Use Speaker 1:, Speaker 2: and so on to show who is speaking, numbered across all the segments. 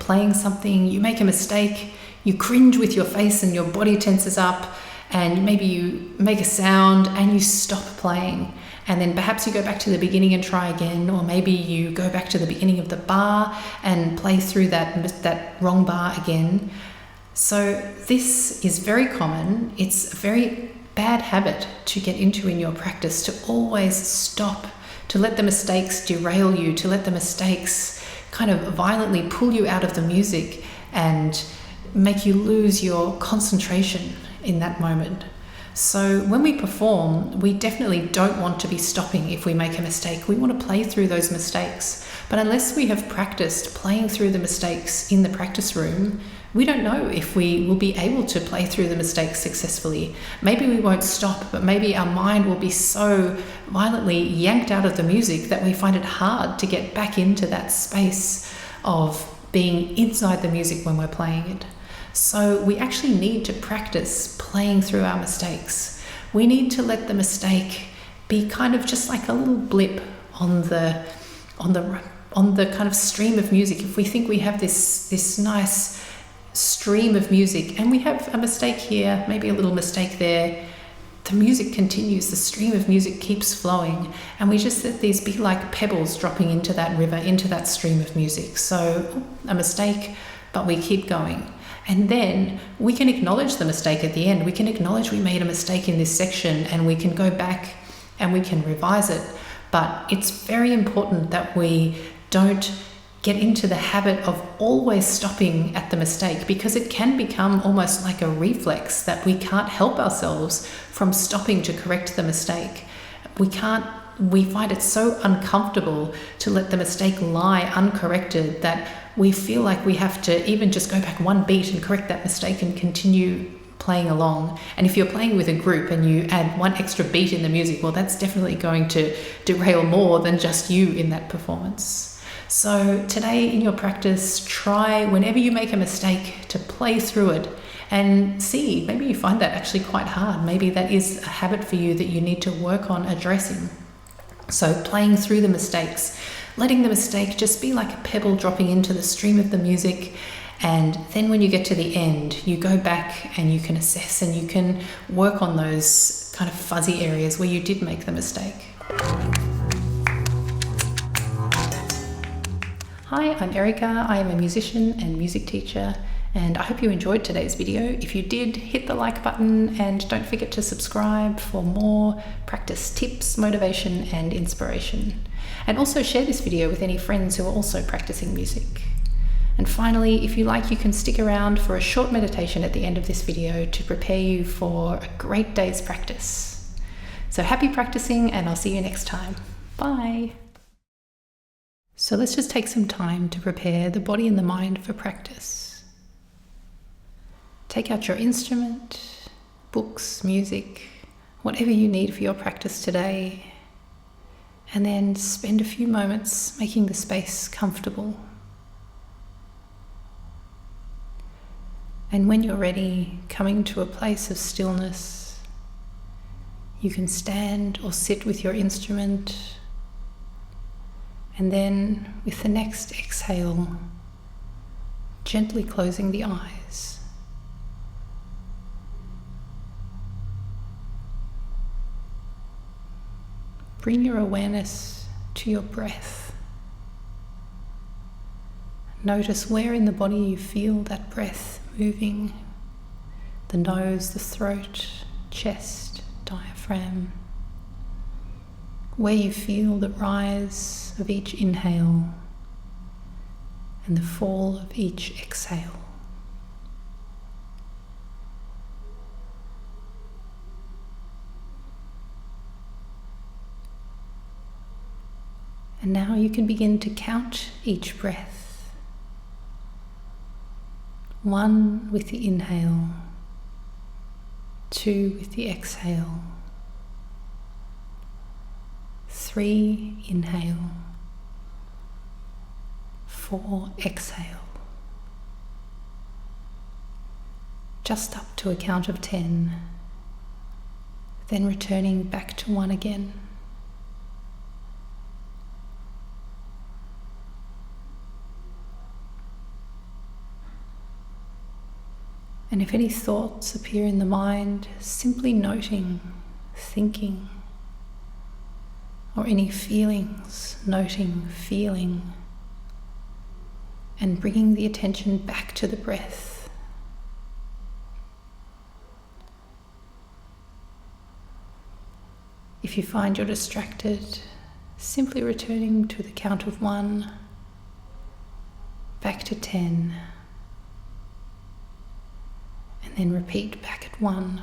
Speaker 1: playing something, you make a mistake, you cringe with your face and your body tenses up, and maybe you make a sound and you stop playing. And then perhaps you go back to the beginning and try again, or maybe you go back to the beginning of the bar and play through that wrong bar again. So this is very common. It's a very bad habit to get into in your practice, to always stop, to let the mistakes derail you, to let the mistakes kind of violently pull you out of the music and make you lose your concentration in that moment. So when we perform, we definitely don't want to be stopping if we make a mistake. We want to play through those mistakes. But unless we have practiced playing through the mistakes in the practice room, we don't know if we will be able to play through the mistakes successfully. Maybe we won't stop, but maybe our mind will be so violently yanked out of the music that we find it hard to get back into that space of being inside the music when we're playing it. So we actually need to practice playing through our mistakes. We need to let the mistake be kind of just like a little blip on the kind of stream of music. If we think we have this nice stream of music and we have a mistake here, maybe a little mistake there, the music continues, the stream of music keeps flowing, and we just let these be like pebbles dropping into that river, into that stream of music. So a mistake, but we keep going. And then we can acknowledge the mistake at the end. We can acknowledge we made a mistake in this section, and we can go back and we can revise it. But it's very important that we don't get into the habit of always stopping at the mistake, because it can become almost like a reflex that we can't help ourselves from stopping to correct the mistake. We find it so uncomfortable to let the mistake lie uncorrected that we feel like we have to even just go back one beat and correct that mistake and continue playing along. And if you're playing with a group and you add one extra beat in the music, well, that's definitely going to derail more than just you in that performance. So today in your practice, try whenever you make a mistake to play through it and see, maybe you find that actually quite hard. Maybe that is a habit for you that you need to work on addressing. So playing through the mistakes, letting the mistake just be like a pebble dropping into the stream of the music. And then when you get to the end, you go back and you can assess and you can work on those kind of fuzzy areas where you did make the mistake. Hi, I'm Erica. I am a musician and music teacher, and I hope you enjoyed today's video. If you did, hit the like button and don't forget to subscribe for more practice tips, motivation and inspiration. And also share this video with any friends who are also practicing music. And finally, if you like, you can stick around for a short meditation at the end of this video to prepare you for a great day's practice. So happy practicing, and I'll see you next time. Bye. So let's just take some time to prepare the body and the mind for practice. Take out your instrument, books, music, whatever you need for your practice today, and then spend a few moments making the space comfortable. And when you're ready, coming to a place of stillness, you can stand or sit with your instrument, and then with the next exhale, gently closing the eyes. Bring your awareness to your breath. Notice where in the body you feel that breath moving. The nose, the throat, chest, diaphragm. Where you feel the rise of each inhale and the fall of each exhale. And now you can begin to count each breath. 1 with the inhale, 2 with the exhale, 3 inhale, 4 exhale. Just up to a count of 10, then returning back to 1 again. And if any thoughts appear in the mind, simply noting, thinking, or any feelings, noting, feeling, and bringing the attention back to the breath. If you find you're distracted, simply returning to the count of 1, back to 10, and then repeat back at 1.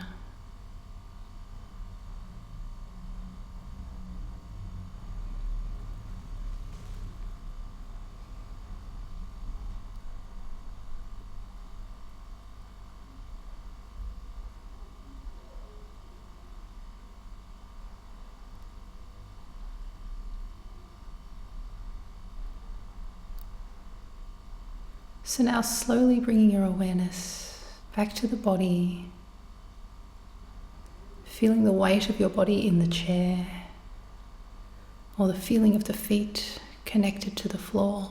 Speaker 1: So now slowly bringing your awareness back to the body, feeling the weight of your body in the chair, or the feeling of the feet connected to the floor.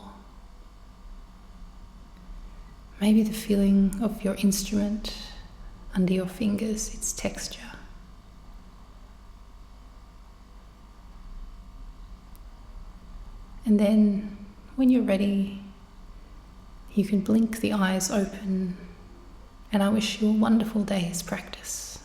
Speaker 1: Maybe the feeling of your instrument under your fingers, its texture. And then, when you're ready, you can blink the eyes open, and I wish you a wonderful day's practice.